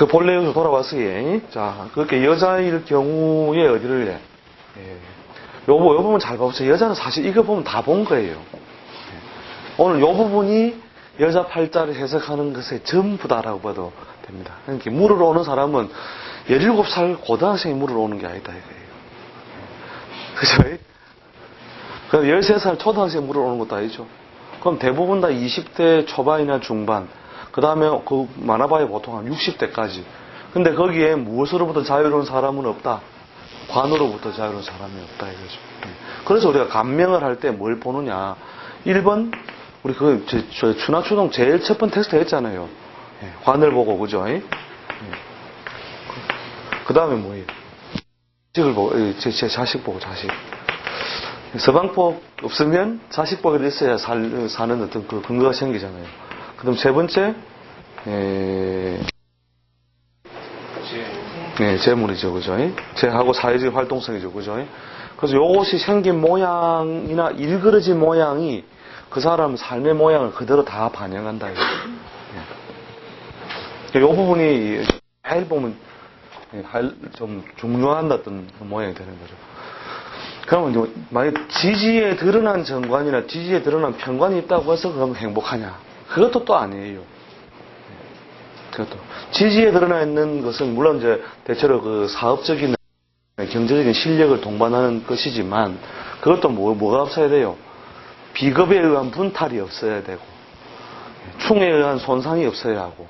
그 본래에서 돌아왔으니, 자, 그렇게 여자일 경우에 어디를 해? 예. 요 부분 잘 봐보세요. 여자는 사실 이거 보면 다 본 거예요. 오늘 요 부분이 여자 팔자를 해석하는 것의 전부다라고 봐도 됩니다. 그러니까 물으러 오는 사람은 17살 고등학생이 물으러 오는 게 아니다 이거예요. 그죠? 그럼 13살 초등학생이 물으러 오는 것도 아니죠. 그럼 대부분 다 20대 초반이나 중반, 그 다음에 그 많아봐야 보통 한 60대까지. 근데 거기에 무엇으로부터 자유로운 사람은 없다. 관으로부터 자유로운 사람이 없다 이거죠. 그래서 우리가 감명을 할 때 뭘 보느냐. 1번 우리 그 추나추동 제일 첫 번째 텍스트 했잖아요. 관을 보고 그죠? 그 다음에 뭐예요? 자식을 보고 제 자식 보고 자식. 서방법 없으면 자식법이 있어야 사는 어떤 그 근거가 생기잖아요. 그 다음 세 번째 재물이죠, 그죠? 재하고 사회적 활동성이죠, 그죠? 그래서 요것이 생긴 모양이나 일그러진 모양이 그 사람 삶의 모양을 그대로 다 반영한다, 이거죠. 요 부분이 제일 보면 좀 중요한 어떤 모양이 되는 거죠. 그러면 만약 지지에 드러난 정관이나 지지에 드러난 편관이 있다고 해서 그럼 행복하냐? 그것도 또 아니에요. 그것도 지지에 드러나 있는 것은 물론 이제 대체로 그 사업적인 경제적인 실력을 동반하는 것이지만 그것도 뭐가 없어야 돼요? 비겁에 의한 분탈이 없어야 되고 충에 의한 손상이 없어야 하고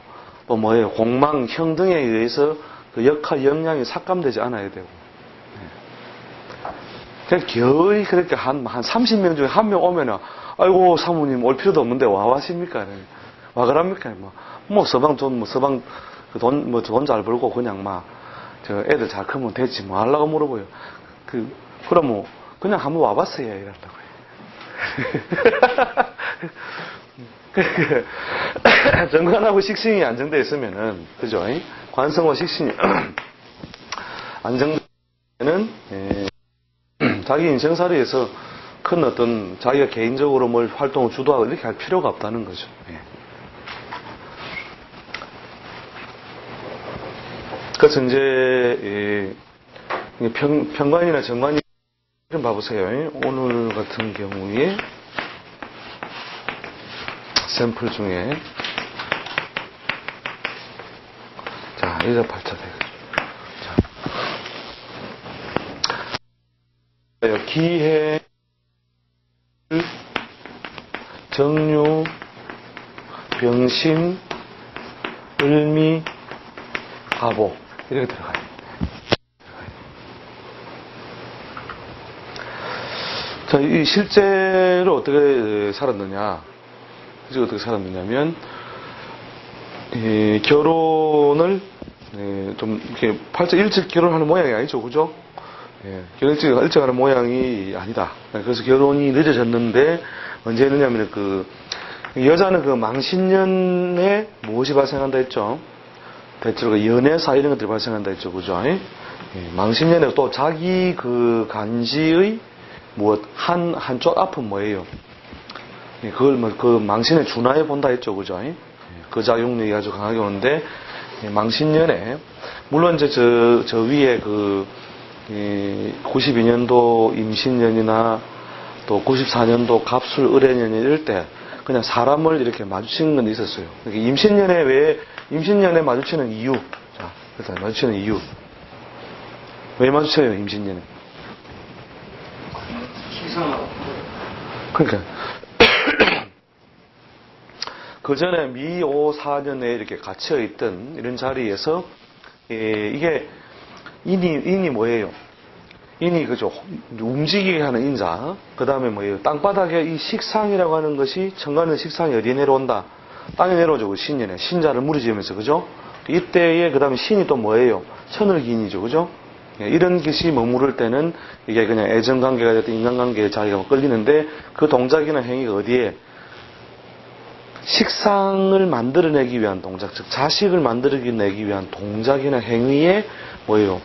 또 뭐예요? 공망, 형 등에 의해서 그 역할, 역량이 삭감되지 않아야 되고 그냥 거의 그렇게 한 30명 중에 한 명 오면은 아이고 사모님 올 필요도 없는데 와 하십니까? 와 그럽니까? 뭐 서방 돈 잘 벌고 그냥 저 애들 잘 크면 됐지 뭐 하려고 물어보요. 그럼 뭐 그냥 한번 와봤어야 이런다고 해요. 정관하고 식신이 안정되어 있으면은 그죠? 관성과 식신이 안정되면은 자기 인생살이에서 큰 어떤 자기가 개인적으로 뭘 활동을 주도하고 이렇게 할 필요가 없다는 거죠. 그래서 이제 편관이나 정관이 좀 봐보세요. 오늘 같은 경우에 샘플 중에 자 여자 팔자 되겠죠. 기해, 정유, 병신, 을미, 가보 이렇게 들어가요. 자, 이 실제로 어떻게 살았느냐? 어떻게 살았느냐면 결혼을 좀 이렇게 팔자 일찍 결혼하는 모양이 아니죠, 그죠? 결혼 일찍 하는 모양이 아니다. 그래서 결혼이 늦어졌는데 언제 했느냐면 여자는 그 망신년에 무엇이 발생한다 했죠? 대체로 연애사 이런 것들이 발생한다 했죠, 그죠? 망신년에 또 자기 그 간지의 한쪽 앞은 뭐예요? 그걸 그 망신에 준하에 본다 했죠, 그죠? 그 작용력이 아주 강하게 오는데, 망신년에, 물론 이제 저 위에 92년도 임신년이나 또 94년도 갑술 을해년 이럴 때 그냥 사람을 이렇게 마주치는 건 있었어요. 임신년에 마주치는 이유. 자, 일단 마주치는 이유. 왜 마주쳐요, 임신년에? 그러니까 그 전에 미오사년에 이렇게 갇혀있던 이런 자리에서 이게 인이 뭐예요? 인이 그죠? 움직이게 하는 인자. 그 다음에 뭐예요? 땅바닥에 이 식상이라고 하는 것이 천간의 식상이 어디에 내려온다? 땅에 내려오죠. 그 신년에 신자를 무리지으면서 그죠? 이때에 그 다음에 신이 또 뭐예요? 천을기인이죠, 그죠? 이런 것이 머무를 때는 이게 그냥 애정관계가 됐든 인간관계에 자기가 끌리는데 그 동작이나 행위가 어디에? 식상을 만들어내기 위한 동작, 즉 자식을 만들어내기 위한 동작이나 행위에 뭐예요?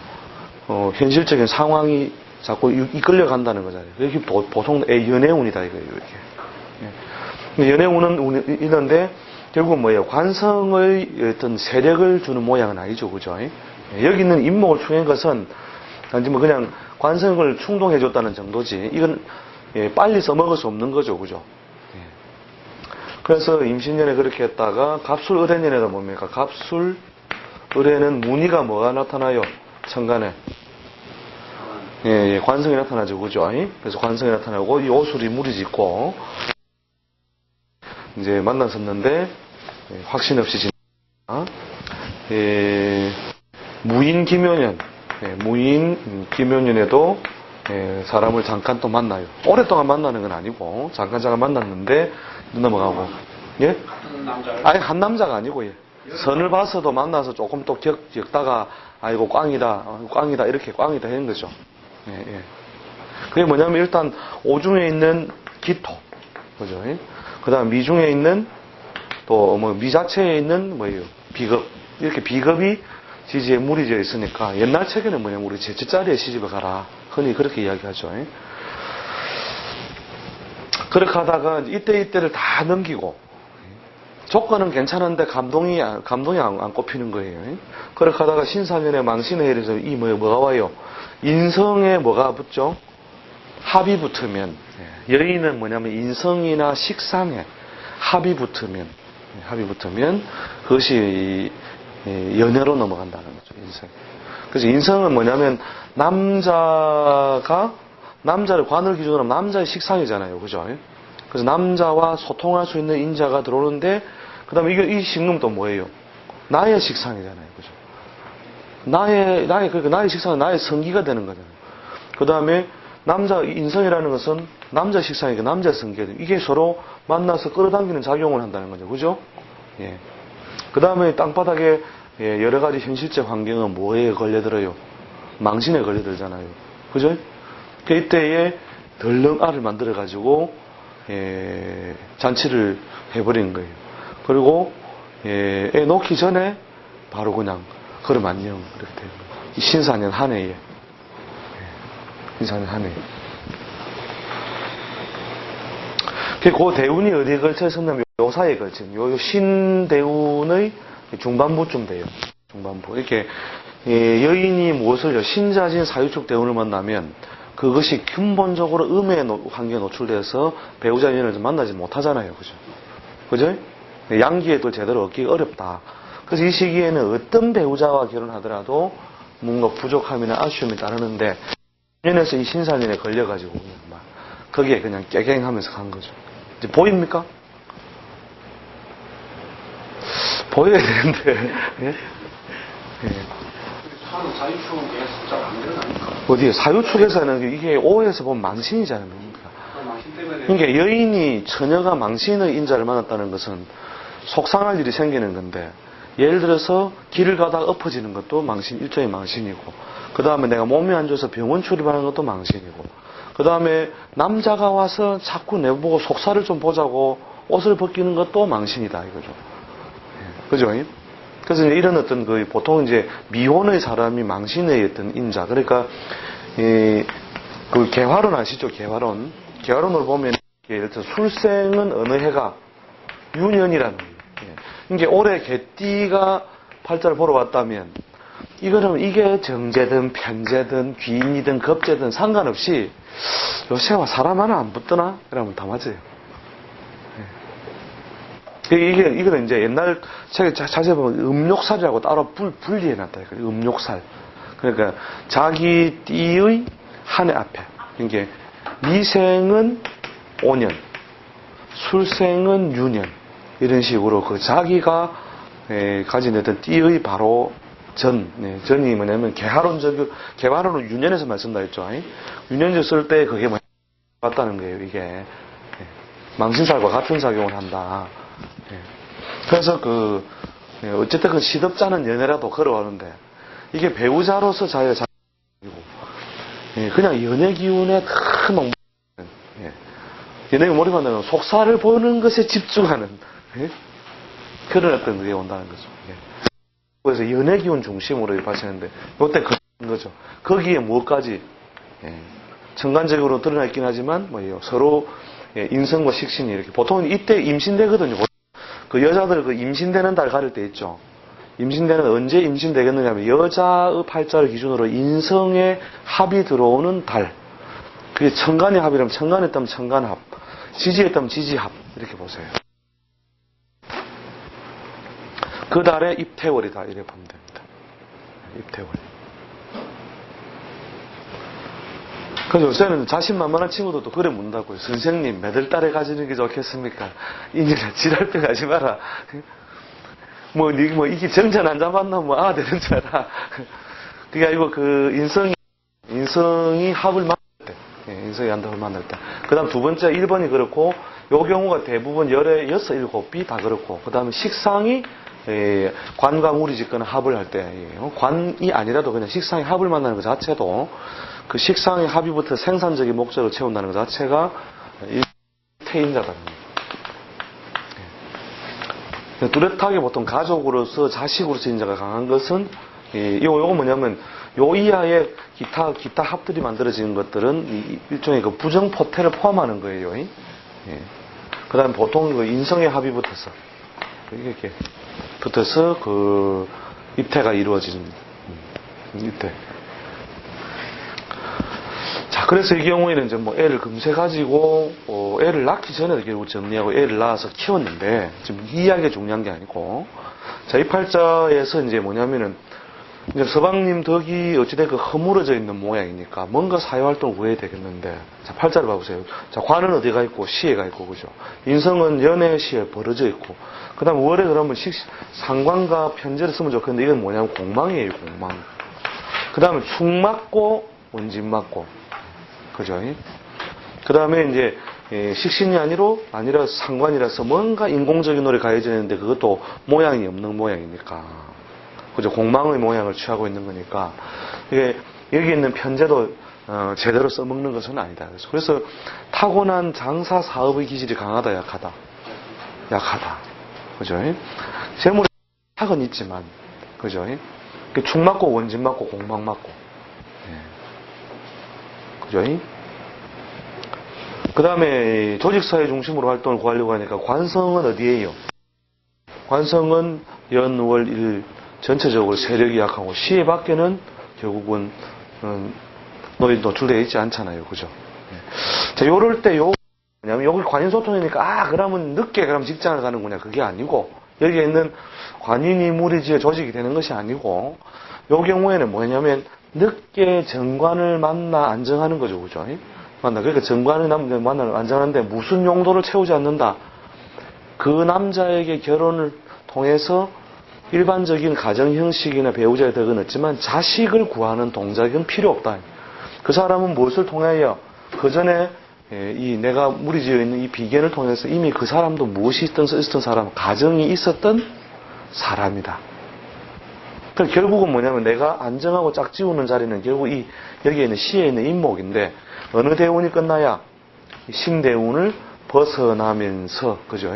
현실적인 상황이 자꾸 이끌려 간다는 거잖아요. 이게 보통 연애운이다 이거예요, 이렇게. 연애운은 있는데 결국은 뭐예요? 관성의 어떤 세력을 주는 모양은 아니죠. 그죠? 여기 있는 임목을 충한 것은 단지 뭐 그냥 관성을 충동해줬다는 정도지, 이건 빨리 써먹을 수 없는 거죠. 그죠? 그래서 임신년에 그렇게 했다가 갑술 을해년에도 뭡니까? 갑술 을해는 무늬가 뭐가 나타나요? 천간에. 관성이 나타나죠. 그죠? 그래서 관성이 나타나고, 이 오술이 무리짓고, 이제 만났었는데, 확신 없이 지냈다. 무인 기묘년, 무인 기묘년에도 사람을 잠깐 또 만나요. 오랫동안 만나는 건 아니고, 잠깐 만났는데, 넘어가고. 예? 아니, 한 남자가 아니고, 선을 봐서도 만나서 조금 또 겪다가, 아이고, 꽝이다, 이렇게 꽝이다 하는 거죠. 그게 뭐냐면, 일단, 오중에 있는 기토. 그죠? 그 다음, 미중에 있는, 또, 미자체에 있는, 비겁. 이렇게 비겁이 지지에 무리져 있으니까, 옛날 책에는 뭐냐면, 우리 제자리에 시집을 가라. 흔히 그렇게 이야기하죠. 그렇게 하다가, 이때를 다 넘기고, 조건은 괜찮은데 감동이 안 꼽히는 거예요. 그렇게 하다가 신사년에 망신에 이래서 뭐가 와요? 인성에 뭐가 붙죠? 합이 붙으면, 여인은 뭐냐면 인성이나 식상에 합이 붙으면 그것이 연애로 넘어간다는 거죠. 인성. 그래서 인성은 뭐냐면 남자를 관을 기준으로 하면 남자의 식상이잖아요. 그죠? 그래서 남자와 소통할 수 있는 인자가 들어오는데, 그 다음에 이 식놈 또 뭐예요? 나의 식상이잖아요. 그죠? 그러니까 나의 식상은 나의 성기가 되는 거잖아요. 그 다음에 인성이라는 것은 남자 식상이고 남자 성기가 돼요. 이게 서로 만나서 끌어당기는 작용을 한다는 거죠. 그죠? 그 다음에 땅바닥에 여러 가지 현실적 환경은 뭐에 걸려들어요? 망신에 걸려들잖아요. 그죠? 그때에 덜렁 알을 만들어가지고, 잔치를 해버린 거예요. 그리고, 애 놓기 전에 바로 그냥, 그럼 안녕. 이렇게 되는 거예요. 신사년 한 해에. 신사년 한 해에. 그 대운이 어디에 걸쳐 있었냐면, 요 사이에 걸친, 요 신대운의 중반부쯤 돼요. 중반부. 이렇게, 여인이 무엇을요? 신자진 사유축 대운을 만나면, 그것이 근본적으로 음의 환경에 노출돼서 배우자 인연을 만나지 못하잖아요. 그죠? 그죠? 양기에도 제대로 얻기 어렵다. 그래서 이 시기에는 어떤 배우자와 결혼하더라도 뭔가 부족함이나 아쉬움이 따르는데, 인연에서 이 신사년에 걸려가지고, 막, 거기에 그냥 깨갱하면서 간 거죠. 이제 보입니까? 보여야 되는데, 예? 사유축은 그냥 숫자가 안 일어나니까. 어디에? 사유축에서는 이게 오해에서 보면 망신이잖아요. 망신 때문에. 그러니까 여인이 처녀가 망신의 인자를 만났다는 것은 속상할 일이 생기는 건데, 예를 들어서 길을 가다가 엎어지는 것도 일종의 망신이고, 그 다음에 내가 몸이 안 좋아서 병원 출입하는 것도 망신이고, 그 다음에 남자가 와서 자꾸 내보고 속살을 좀 보자고 옷을 벗기는 것도 망신이다 이거죠. 그죠? 그래서 이런 어떤 보통 이제 미혼의 사람이 망신의 어떤 인자. 그러니까 그 개화론 아시죠? 개화론. 개화론을 보면 예를 들어 술생은 어느 해가 유년이라는 거예요. 이게 올해 개띠가 팔자를 보러 왔다면 이거는 이게 정제든 편제든 귀인이든 겁제든 상관없이 요새와 사람 하나 안 붙더나? 이러면 다 맞아요. 이거는 이제 옛날 책에 자세히 보면 음욕살이라고 따로 분리해놨다. 음욕살. 그러니까 자기 띠의 한 해 앞에. 이게 미생은 5년, 술생은 6년. 이런 식으로 그 자기가 가진 어떤 띠의 바로 전이 뭐냐면 개화론은 유년에서 말씀다 했죠. 유년제 쓸 때 그게 맞다는 거예요. 이게 망신살과 같은 작용을 한다. 그래서 어쨌든 그 시덥잖은 연애라도 걸어오는데, 이게 배우자로서 자기가 그냥 연애 기운에 큰 연애 몰입한다는 속살을 보는 것에 집중하는, 그런 어떤 그게 온다는 거죠. 그래서 연애 기운 중심으로 봐시는데, 요때 그런 거죠. 거기에 무엇까지, 천간적으로 드러나 있긴 하지만, 서로 인성과 식신이 이렇게, 보통 이때 임신되거든요. 그 여자들 그 임신되는 달 가릴 때 있죠. 임신되는 언제 임신되겠느냐 하면 여자의 팔자를 기준으로 인성의 합이 들어오는 달. 그게 천간의 합이라면 천간에 있다면 천간합, 지지에 있다면 지지합 이렇게 보세요. 그 달에 입태월이다 이렇게 보면 됩니다. 입태월. 그래서 요새는 자신만만한 친구들도 그래 묻는다고요. 선생님 몇 달에 가지는 게 좋겠습니까? 이년아 지랄병 하지 마라. 이게 정전 안 잡았나 되는 줄 알아. 그게 아니고 인성이 합을 만날 때. 인성이 합을 만날 때. 그 다음 두 번째 1번이 그렇고, 요 경우가 대부분 열의 6, 7비 다 그렇고, 그 다음에 식상이 관과 물이 짓거나 합을 할 때예요. 관이 아니라도 그냥 식상이 합을 만나는 것 자체도 그 식상의 합의부터 생산적인 목적을 채운다는 것 자체가 태인자다. 뚜렷하게 보통 가족으로서 자식으로서 인자가 강한 것은 요거 뭐냐면 요 이하의 기타 합들이 만들어지는 것들은 일종의 그 부정포태를 포함하는 거예요. 그 다음에 보통 그 인성의 합이 붙어서 이렇게 붙어서 그 입태가 이루어지는 입태. 자, 그래서 이 경우에는 이제 애를 금세 가지고, 애를 낳기 전에 결국 정리하고 애를 낳아서 키웠는데, 지금 이 이야기가 중요한 게 아니고, 자, 이 팔자에서 이제 뭐냐면은, 이제 서방님 덕이 어찌됐건 허물어져 있는 모양이니까, 뭔가 사회활동을 구해야 되겠는데, 자, 팔자를 봐보세요. 자, 관은 어디가 있고, 시에가 있고, 그죠? 인성은 연애 시에 벌어져 있고, 그 다음 월에 그러면 상관과 편제를 쓰면 좋겠는데, 이건 뭐냐면 공망이에요, 공망. 그 다음에 축 맞고, 원진 맞고, 그죠? 그 다음에 이제 식신이 아니라 상관이라서 뭔가 인공적인 노래 가해져 있는데 그것도 모양이 없는 모양이니까, 그죠? 공망의 모양을 취하고 있는 거니까 이게 여기 있는 편제도 제대로 써먹는 것은 아니다. 그래서 타고난 장사 사업의 기질이 강하다, 약하다, 그죠? 재물의 학은 있지만, 그죠? 축 맞고 원진 맞고 공망 맞고. 그죠? 그 다음에 조직사회 중심으로 활동을 구하려고 하니까 관성은 어디에요? 관성은 연, 월, 일 전체적으로 세력이 약하고 시에 밖에는 결국은 노출되어 있지 않잖아요. 그죠? 자, 요럴 때 뭐냐면 여기 관인소통이니까 그러면 늦게 그럼 직장을 가는구나. 그게 아니고 여기에 있는 관인이 무리지어 조직이 되는 것이 아니고 요 경우에는 뭐냐면 늦게 정관을 만나 안정하는 거죠. 그죠? 그러니까 정관을 만나 안정하는데 무슨 용도를 채우지 않는다. 그 남자에게 결혼을 통해서 일반적인 가정 형식이나 배우자의 덕은 없지만 자식을 구하는 동작은 필요 없다. 그 사람은 무엇을 통하여 그 전에 내가 무리지어 있는 이 비견을 통해서 이미 그 사람도 무엇이 있었던 사람, 가정이 있었던 사람이다. 그러니까 결국은 뭐냐면 내가 안정하고 짝지우는 자리는 결국 여기에 있는 시에 있는 인목인데 어느 대운이 끝나야 신대운을 벗어나면서, 그죠?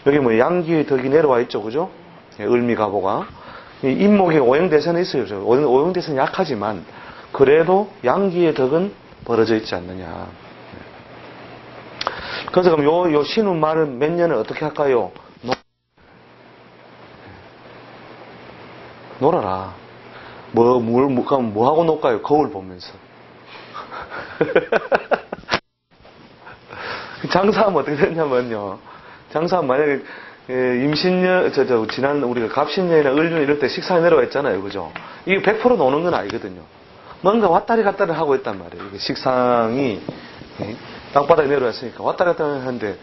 여기 양기의 덕이 내려와 있죠, 그죠? 을미가보가. 인목의 오행대선에 있어요. 오행대선이 약하지만 그래도 양기의 덕은 벌어져 있지 않느냐. 그래서 그럼 요 신운 말은 몇 년을 어떻게 할까요? 놀아라. 뭐 하고 놀까요? 거울 보면서. 장사하면 어떻게 되냐면요. 장사하면 만약에 임신년, 지난 우리가 갑신년이나 을년 이럴 때 식상이 내려와 있잖아요. 그죠? 이게 100% 노는 건 아니거든요. 뭔가 왔다리 갔다리 하고 있단 말이에요. 이게 식상이 땅바닥에 내려왔으니까 왔다리 갔다리 하는데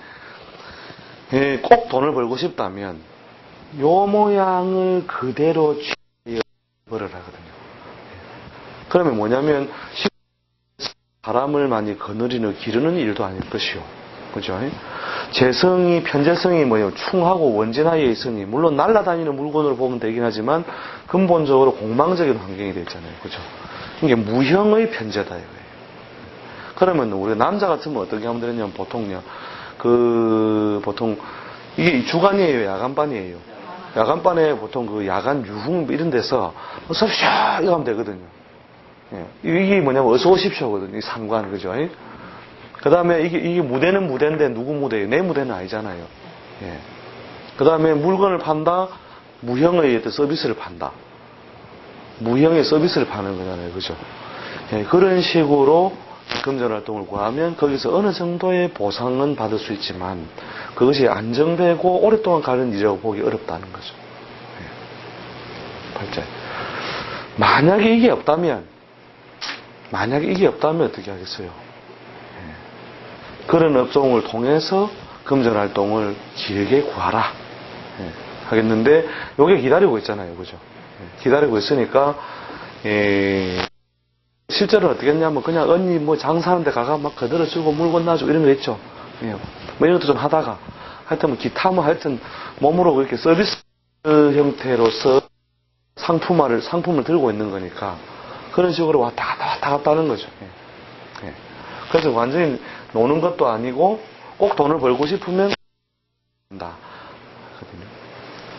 꼭 돈을 벌고 싶다면 요 모양을 그대로 취업을 하거든요. 그러면 뭐냐면 사람을 많이 거느리는 기르는 일도 아닐 것이요. 그죠? 재성이, 편재성이 충하고 원진하에 있으니, 물론 날아다니는 물건으로 보면 되긴 하지만, 근본적으로 공망적인 환경이 되어 있잖아요. 그죠? 이게 무형의 편재다, 이거예요. 그러면 우리가 남자 같으면 어떻게 하면 되냐면, 보통요, 보통, 이게 주간이에요, 야간반이에요? 야간반에 보통 그 야간 유흥 이런 데서, 어서 오십시오! 이거 하면 되거든요. 이게 뭐냐면, 어서 오십시오거든요. 이 상관, 그죠? 그 다음에 이게 무대는 무대인데 누구 무대예요? 내 무대는 아니잖아요. 그 다음에 물건을 판다, 무형의 어떤 서비스를 판다. 무형의 서비스를 파는 거잖아요. 그죠? 예, 그런 식으로 금전활동을 구하면 거기서 어느 정도의 보상은 받을 수 있지만 그것이 안정되고 오랫동안 가는 일이라고 보기 어렵다는 거죠. 예. 8절. 만약에 이게 없다면 어떻게 하겠어요? 예. 그런 업종을 통해서 금전활동을 길게 구하라. 예. 하겠는데 요게 기다리고 있잖아요. 그죠? 예. 기다리고 있으니까 실제로는 어떻게 했냐면 그냥 언니 뭐 장사하는 데 가가 막 거들어주고 물건 놔주고 이런 거 있죠. 예. 뭐 이런 것도 좀 하다가 하여튼 뭐 기타 뭐 하여튼 몸으로 그렇게 서비스 형태로서 상품을 들고 있는 거니까 그런 식으로 왔다 갔다 하는 거죠. 예. 예. 그래서 완전히 노는 것도 아니고 꼭 돈을 벌고 싶으면 한다.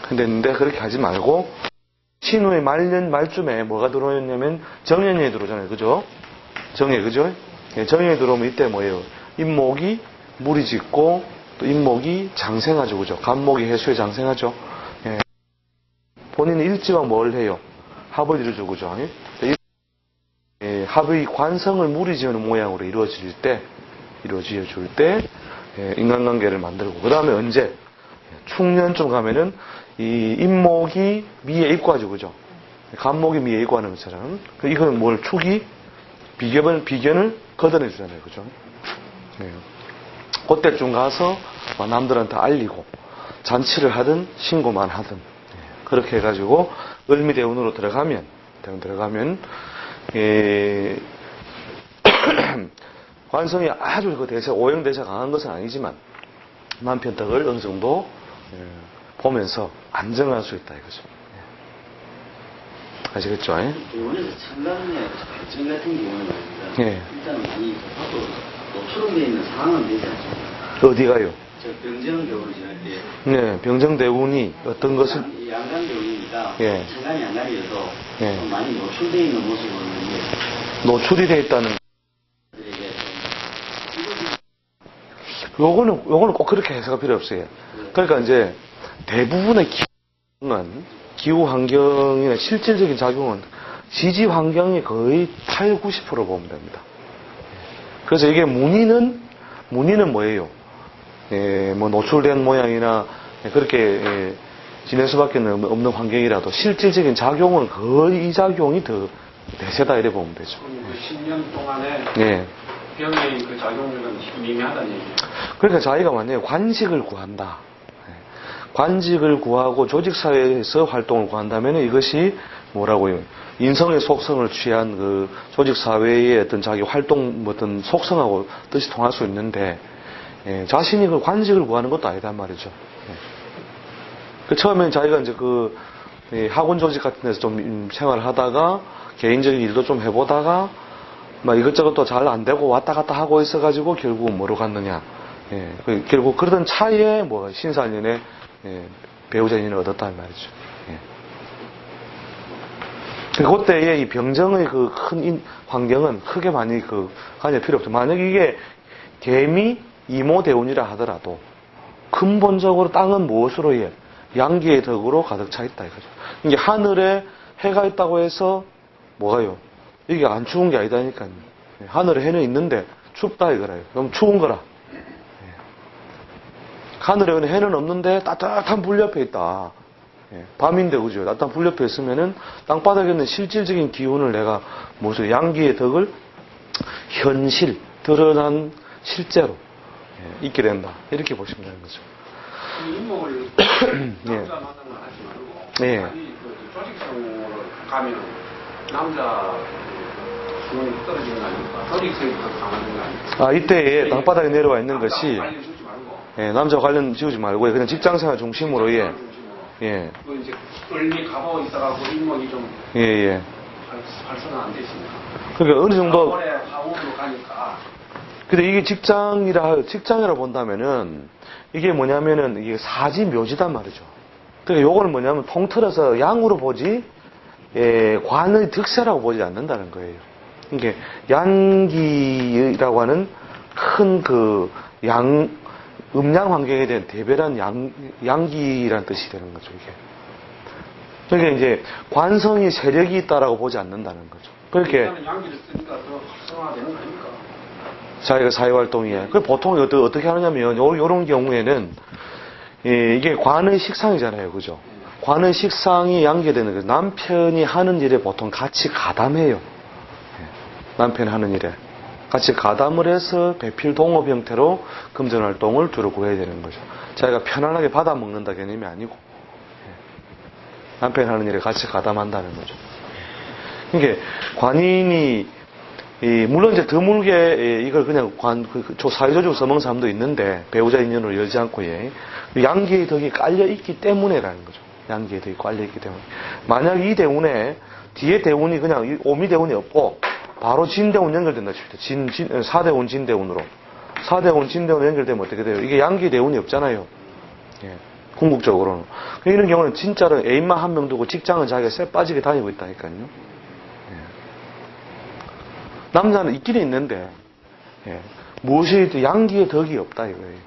근데 그렇게 하지 말고 신우의 말쯤에 뭐가 들어오냐면 정연이 들어오잖아요. 그죠? 정예, 그죠? 예, 정연이 들어오면 이때 뭐예요? 임목이 물이 짓고 또 임목이 장생하죠. 그죠? 간목이 해수에 장생하죠. 예. 본인이 일지와 뭘 해요? 합을 이루죠. 그죠? 예, 합의 관성을 물이 지어는 모양으로 이루어질 때 예, 인간관계를 만들고 그 다음에 언제? 충년쯤 가면은 이 임목이 미에 입고하죠. 그죠? 간목이 미에 입고하는 것처럼. 이거는 뭘 축이 비견을 걷어내주잖아요. 그죠? 네. 그때쯤 가서 남들한테 알리고 잔치를 하든 신고만 하든 그렇게 해가지고 을미대운으로 들어가면 관성이 아주 그 오형대사 강한 것은 아니지만 남편덕을 어느 정도 보면서 안정할 수 있다 이거죠. 아시겠죠? 병원에서 첨가분야 발전 같은 경우는 예. 일단 많이 하도 노출되어 있는 상황은 되지 않습니까? 어디가요? 저 병정대우를 지날 때 네, 병정대운이 어떤 것을 양간대운이니까 예. 천간이 양간이어서 예. 좀 많이 노출되어 있는 모습을 보는데 노출이 되어 있다는 들에게 요거는 꼭 그렇게 해석할 필요 없어요. 그러니까 이제 대부분의 기후 환경이나 실질적인 작용은 지지 환경이 거의 8, 90% 보면 됩니다. 그래서 이게 문의는 뭐예요? 예, 뭐 노출된 모양이나 그렇게 지낼 수밖에 없는 환경이라도 실질적인 작용은 거의 이 작용이 더 대세다 이래 보면 되죠. 그 10년 동안에 예. 병의 그 작용력은 미미하다는 얘기예요. 그러니까 자기가 만약에 관직을 구한다. 관직을 구하고 조직사회에서 활동을 구한다면 이것이 뭐라고요? 인성의 속성을 취한 그 조직사회의 어떤 자기 활동, 어떤 속성하고 뜻이 통할 수 있는데, 자신이 그 관직을 구하는 것도 아니단 말이죠. 그 처음엔 자기가 이제 그 학원 조직 같은 데서 좀 생활을 하다가 개인적인 일도 좀 해보다가 막 이것저것 또 잘 안 되고 왔다 갔다 하고 있어가지고 결국은 뭐로 갔느냐. 결국 그러던 차이에 뭐 신사년에 배우자 인연을 얻었다는 말이죠. 그때의 이 병정의 그 큰 환경은 크게 많이 관여 필요 없죠. 만약 이게 개미 이모대운이라 하더라도 근본적으로 땅은 무엇으로 해? 양기의 덕으로 가득 차 있다 이거죠. 이게 하늘에 해가 있다고 해서 뭐가요? 이게 안 추운 게 아니다니까요. 하늘에 해는 있는데 춥다 이거라요. 그럼 추운 거라. 하늘에 해는 없는데 따뜻한 불 옆에 있다. 밤인데 그죠? 따뜻한 불 옆에 있으면은 땅바닥에 있는 실질적인 기운을 내가 무슨 양기의 덕을 드러난 실제로 있게 된다. 이렇게 보시면 되는 거죠. 이 인목을 예. 남자 만나는 하지 말고 예. 아니 그 조직성으로 가면 남자 수능이 떨어지는 거 아닙니까? 조직성이 더 강화되는 거 아닙니까? 이때에 땅바닥에 내려와 있는 것이 알려주지 말고 남자 관련 지우지 말고 그냥 직장생활 중심으로 예. 그 이제 을미 갑오 있어가고 인목이 좀 예. 발전은 안 돼 있습니다. 그러니까 어느 정도 올해 하원으로 가니까 근데 이게 직장이라 본다면은 이게 뭐냐면은 이게 사지 묘지단 말이죠. 그러니까 요거는 뭐냐면 통틀어서 양으로 보지 관의 득세라고 보지 않는다는 거예요. 이게 양기라고 하는 큰 음양 환경에 대한 대별한 양기라는 뜻이 되는 거죠, 이게. 그러니까 이제 관성이 세력이 있다라고 보지 않는다는 거죠. 그렇게 일단은 양기를 쓰니까 더 활성화되는 거니까. 자기가 사회활동이에. 그 보통 어떻게 하느냐면, 요런 경우에는, 이게 관의 식상이잖아요. 그죠? 관의 식상이 양계되는 거예요. 남편이 하는 일에 보통 같이 가담해요. 남편이 하는 일에. 같이 가담을 해서 배필 동업 형태로 금전활동을 주로 구해야 되는 거죠. 자기가 편안하게 받아먹는다 개념이 아니고, 남편이 하는 일에 같이 가담한다는 거죠. 이게 관인이 물론 이제 드물게 이걸 그냥 사회조직 써먹는 사람도 있는데 배우자 인연으로 열지 않고 양기의 덕이 깔려 있기 때문에라는 거죠. 양기의 덕이 깔려 있기 때문에. 만약 이 대운에 뒤에 대운이 그냥 오미 대운이 없고 바로 진대운 연결된다 칩시다. 사대운 진대운으로. 사대운 진대운 연결되면 어떻게 돼요? 이게 양기 대운이 없잖아요. 예. 궁극적으로는. 이런 경우는 진짜로 애인만 한 명 두고 직장은 자기가 쎄 빠지게 다니고 있다니까요. 예. 남자는 있기는 있는데, 예. 무엇이 양기의 덕이 없다 이거예요.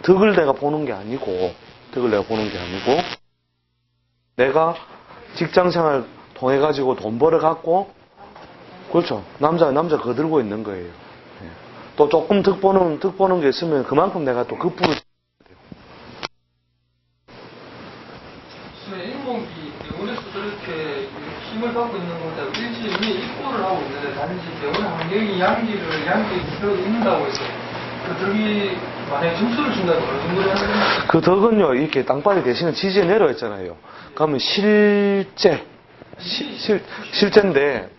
덕을 내가 보는 게 아니고, 내가 직장 생활 통해가지고 돈 벌어갖고, 그렇죠. 남자 거들고 있는 거예요. 예. 또 조금 득 보는 게 있으면 그만큼 내가 또 급부를 인공기 대운에서 그렇게 힘을 받고 있는 것보다 일시이미 입고를 하고 있는데 단지 대운 환경이 양기에 들어있는다고 해서 그 덕이 만약에 점수를 준다면 어느 정도 하는 거예요? 그 덕은요, 이렇게 땅바닥에 대신에 지지에 내려있잖아요. 그러면 실제인데,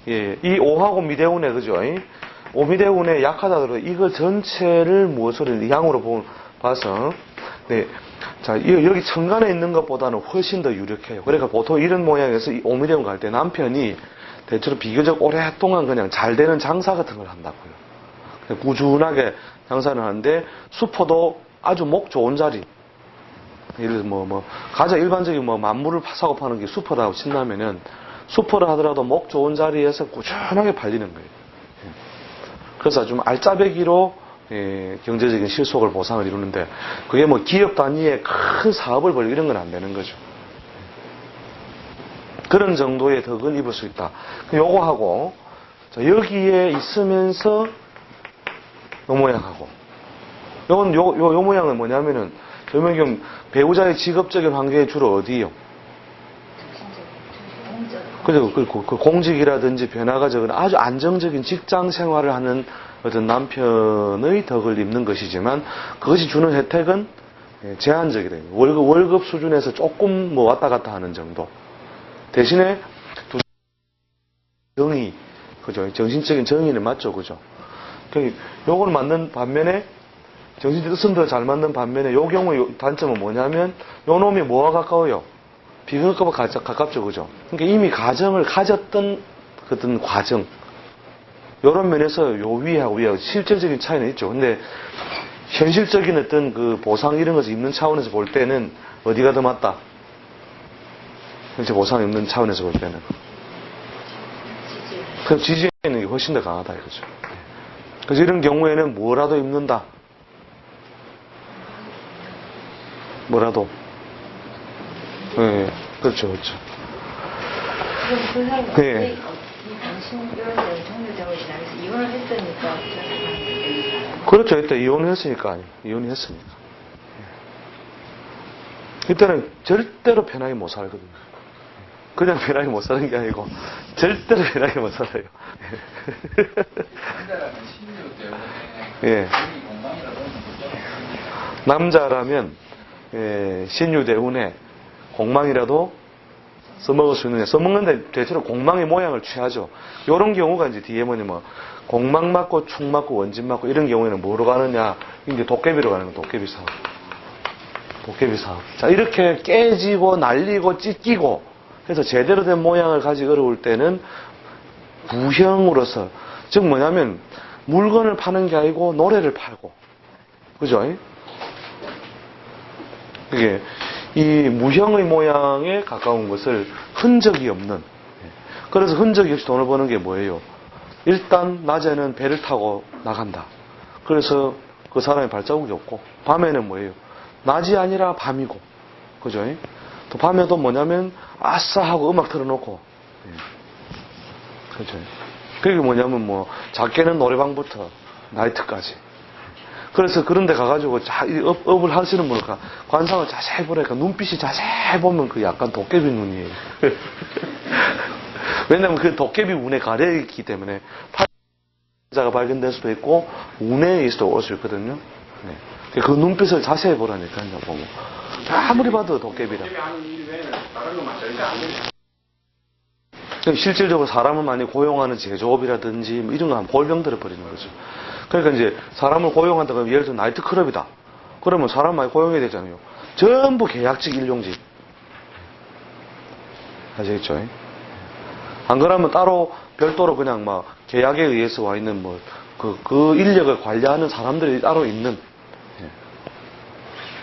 예, 이 오하고 미대운에, 그죠? 오미대운에 약하다 그러고, 이거 전체를 무엇으로, 양으로 봐서, 네. 자, 여기 천간에 있는 것보다는 훨씬 더 유력해요. 그러니까 보통 이런 모양에서 이 오미대운 갈 때 남편이 대체로 비교적 오랫동안 그냥 잘 되는 장사 같은 걸 한다고요. 그냥 꾸준하게 장사를 하는데, 수포도 아주 목 좋은 자리. 예를 들어 가장 일반적인 만물을 사고 파는 게 수포라고 친다면은, 수포를 하더라도 목 좋은 자리에서 꾸준하게 팔리는 거예요. 그래서 좀 알짜배기로 경제적인 실속을 보상을 이루는데, 그게 기업 단위의 큰 사업을 벌리고 이런 건 안 되는 거죠. 그런 정도의 덕은 입을 수 있다. 요거 하고, 여기에 있으면서 요 모양하고, 요 모양은 뭐냐면은, 조명경 배우자의 직업적인 환경이 주로 어디요? 그죠? 그 공직이라든지 변화가 적은 아주 안정적인 직장 생활을 하는 어떤 남편의 덕을 입는 것이지만, 그것이 주는 혜택은 제한적이다. 월급 수준에서 조금 왔다 갔다 하는 정도. 대신에 정의, 그죠? 정신적인 정의는 맞죠, 그죠? 요걸 맞는 반면에 정신적 뜻은 더 잘 맞는 반면에 요 경우의 단점은 뭐냐면, 요 놈이 뭐와 가까워요? 비근급과 가깝죠, 그죠? 그러니까 이미 가정을 가졌던 어떤 과정, 요런 면에서 요 위하고 실질적인 차이는 있죠. 근데 현실적인 어떤 그 보상 이런 것을 입는 차원에서 볼 때는 어디가 더 맞다? 현재 보상 입는 차원에서 볼 때는 그 지지에 있는 게 훨씬 더 강하다 이거죠. 그래서 이런 경우에는 뭐라도 입는다. 뭐라도. 네, 그렇죠, 그렇죠. 그럼 그 사람이 네. 이 당신 이런 정류장을 지나면서 이혼을 했으니까 그렇죠. 이때 이혼을 했으니까. 이혼을 했으니까. 이때는 절대로 편하게 못 살거든요. 그냥 편하게 못 사는 게 아니고 절대로 편하게 못 살아요. 남자라면 신유 때문에 예. 건강이라도 남자라면 신유 대운에 공망이라도 써먹을 수 있느냐. 써먹는데 대체로 공망의 모양을 취하죠. 이런 경우가 이제 뒤에 뭐냐면 공망 맞고 축 맞고 원진 맞고 이런 경우에는 뭐로 가느냐. 이제 도깨비로 가는 거. 도깨비 사업. 도깨비 사업. 자, 이렇게 깨지고 날리고 찢기고 해서 제대로 된 모양을 가지기 어려울 때는 부형으로서, 즉 뭐냐면 물건을 파는 게 아니고 노래를 팔고, 그죠? 이게 이 무형의 모양에 가까운 것을 흔적이 없는, 그래서 흔적이 없이 돈을 버는 게 뭐예요? 일단 낮에는 배를 타고 나간다. 그래서 그 사람의 발자국이 없고, 밤에는 뭐예요? 낮이 아니라 밤이고, 그죠? 또 밤에도 뭐냐면, 아싸 하고 음악 틀어놓고, 예. 그죠? 그게 뭐냐면 뭐, 작게는 노래방부터 나이트까지. 그래서 그런 데 가가지고 이 업을 하시는 분을 관상을 자세히 보니까 눈빛이 자세히 보면 그 약간 도깨비 눈이에요. 왜냐면 그 도깨비 운에 가려있기 때문에 팔자가 발견될 수도 있고 운에 있어도 올 수 있거든요. 네. 그 눈빛을 자세히 보라니까요. 보고. 아무리 봐도 도깨비라. 하는 일 외에는 다른 것만 절대 안 되죠. 실질적으로 사람을 많이 고용하는 제조업이라든지 뭐 이런 거 하면 골병 들어버리는 거죠. 그러니까 이제 사람을 고용한다 그러면 예를 들어 나이트클럽이다. 그러면 사람 많이 고용해야 되잖아요. 전부 계약직 일용직. 아시겠죠? 안 그러면 따로 별도로 그냥 막 계약에 의해서 와 있는 뭐 그 인력을 관리하는 사람들이 따로 있는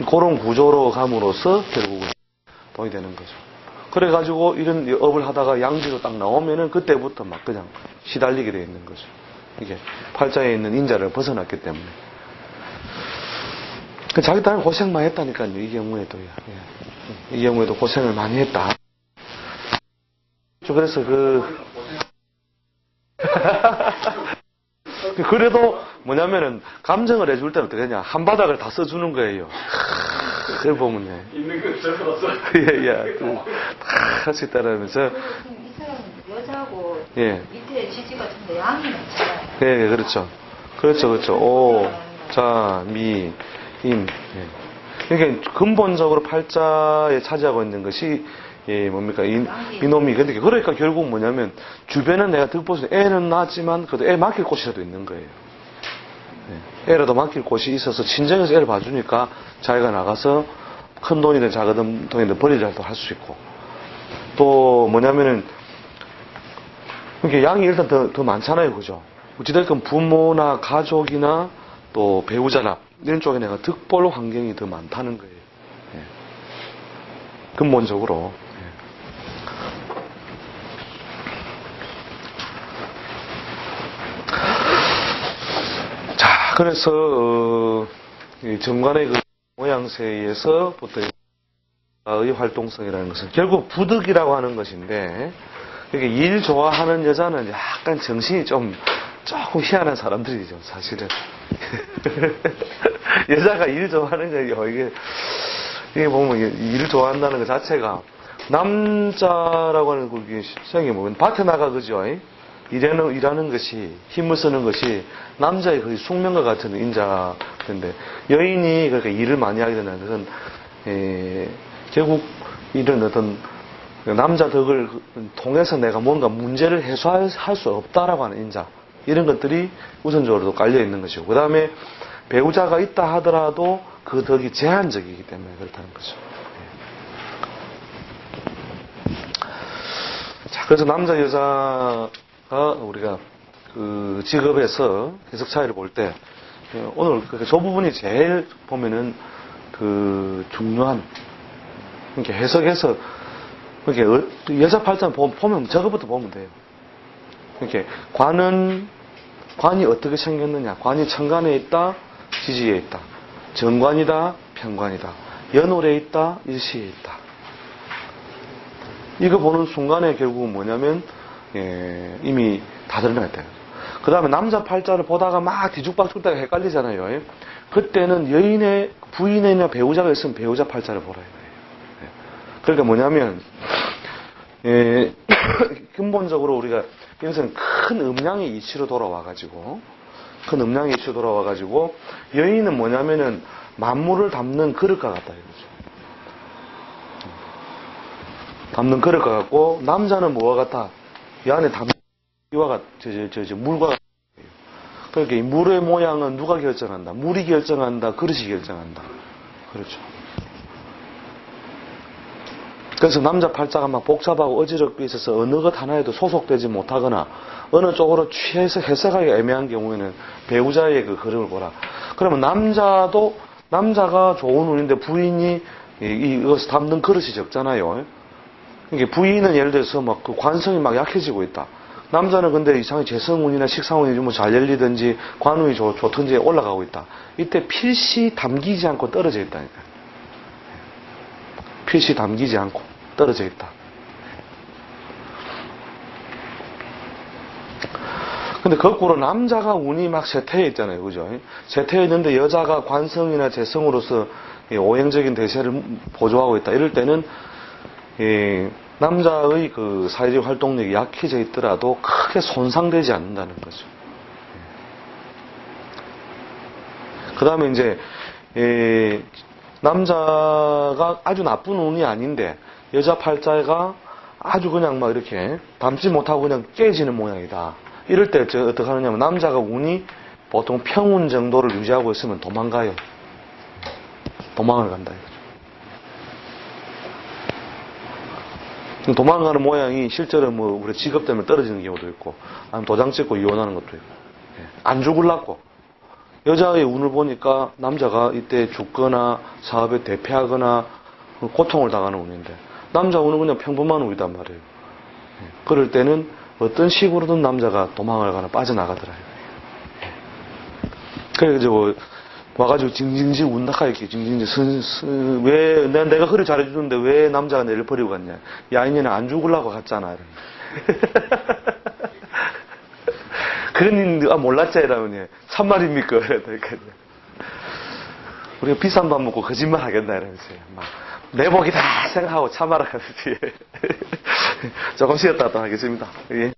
그런 구조로 감으로써 결국은 돈이 되는 거죠. 그래가지고 이런 업을 하다가 양지로 딱 나오면은 그때부터 막 그냥 시달리게 되어 있는 거죠. 이게 팔자에 있는 인자를 벗어났기 때문에. 자기 딸은 고생 많이 했다니까요. 이 경우에도요. 이 경우에도 고생을 많이 했다. 그래서 그래도 뭐냐면은 감정을 해줄 때는 어떻게 하냐. 한 바닥을 다 써주는 거예요. 그걸 보면 있는 거 절대 없어. 할 수 있다라면서. 이 사람은 여자고 예. 밑에 지지가 좀 더 양이 많잖아요. 예, 그렇죠. 그렇죠. 오, 자, 미, 임. 예. 그러니까 근본적으로 팔자에 차지하고 있는 것이 예, 뭡니까? 이놈이. 근데 그러니까 결국 뭐냐면 주변은 내가 득보수 애는 낳지만 그래도 애 맡길 곳이라도 있는 거예요. 예. 애라도 맡길 곳이 있어서 친정에서 애를 봐주니까 자기가 나가서 큰 돈이든 작은 돈이든 벌이라도 할 수 있고 또 뭐냐면은 이게 양이 일단 더 많잖아요, 그죠? 어찌됐건 부모나 가족이나 또 배우자나 이런 쪽에 내가 득볼 환경이 더 많다는 거예요. 예. 근본적으로. 자, 그래서 이 정관의 그 모양새에 의해서부터 의 활동성이라는 것은 결국 부득이라고 하는 것인데 이게 일 좋아하는 여자는 약간 정신이 조금 희한한 사람들이죠, 사실은. 여자가 일 좋아하는 거 이게 보면 일을 좋아한다는 것 자체가 남자라고 하는 그 시장에 보면 밭에 나가 그죠? 일하는 것이 힘을 쓰는 것이 남자의 거의 숙명과 같은 인자인데 여인이 그렇게 일을 많이 하게 된다는 것은 결국 이런 어떤 남자 덕을 통해서 내가 뭔가 문제를 해소할 수 없다라고 하는 인자 이런 것들이 우선적으로 깔려 있는 것이고 그 다음에 배우자가 있다 하더라도 그 덕이 제한적이기 때문에 그렇다는 거죠. 자, 그래서 남자 여자가 우리가 그 직업에서 해석 차이를 볼 때 오늘 저 부분이 제일 보면은 그 중요한 이렇게 해석해서 이렇게 여자 팔자 보면 저것부터 보면 돼요. 이렇게 관이 어떻게 생겼느냐? 관이 천간에 있다, 지지에 있다. 정관이다, 편관이다. 연월에 있다, 일시에 있다. 이거 보는 순간에 결국은 뭐냐면 이미 다 드러나 있다. 그 다음에 남자 팔자를 보다가 막 뒤죽박죽다가 헷갈리잖아요. 그때는 여인의 부인이나 배우자가 있으면 배우자 팔자를 보라 이거예요. 그러니까 뭐냐면 근본적으로 우리가 여기서는 큰 음양의 이치로 돌아와가지고 여인은 뭐냐면은 만물을 담는 그릇과 같다 이거죠. 담는 그릇과 같고 남자는 뭐와 같아? 이 안에 담는 이와 같 물과 같다. 그러니까 이 물의 모양은 누가 결정한다? 물이 결정한다. 그릇이 결정한다. 그렇죠. 그래서 남자 팔자가 막 복잡하고 어지럽게 있어서 어느 것 하나에도 소속되지 못하거나 어느 쪽으로 취해서 해석하기 애매한 경우에는 배우자의 그 그림을 보라. 그러면 남자가 좋은 운인데 부인이 이것을 담는 그릇이 적잖아요. 이게 부인은 예를 들어서 막 그 관성이 막 약해지고 있다. 남자는 근데 이상하게 재성운이나 식상운이 뭐 잘 열리든지 관운이 좋든지 올라가고 있다. 이때 필시 담기지 않고 떨어져 있다니까. 필시 담기지 않고 떨어져 있다. 근데 거꾸로 남자가 운이 막 쇠퇴해 있잖아요. 그죠? 쇠퇴해 있는데 여자가 관성이나 재성으로서 오행적인 대세를 보조하고 있다. 이럴 때는 남자의 그 사회적 활동력이 약해져 있더라도 크게 손상되지 않는다는 거죠. 그 다음에 이제, 남자가 아주 나쁜 운이 아닌데, 여자 팔자가 아주 그냥 막 이렇게 담지 못하고 그냥 깨지는 모양이다. 이럴 때 어떻게 하느냐면, 남자가 운이 보통 평운 정도를 유지하고 있으면 도망가요. 도망을 간다. 도망가는 모양이 실제로 뭐 우리 직업 때문에 떨어지는 경우도 있고, 아니면 도장 찍고 이혼하는 것도 있고, 안 죽을라고. 여자의 운을 보니까 남자가 이때 죽거나 사업에 대패하거나 고통을 당하는 운인데, 남자 운은 그냥 평범한 운이단 말이에요. 그럴 때는 어떤 식으로든 남자가 도망을 가나 빠져나가더라고요. 그래서 이제 뭐 와가지고 징징지 운다카 이렇게 징징지 왜 내가 그래 잘해주는데 왜 남자가 내를 버리고 갔냐? 야 이년은 안 죽으려고 갔잖아. 그런 몰랐자 이러면 참말입니까? 이러니까 우리가 비싼 밥 먹고 거짓말 하겠나 이러면서요. 막 내 복이다 생각하고 참말하겠지. 조금 쉬었다 또 하겠습니다. 예.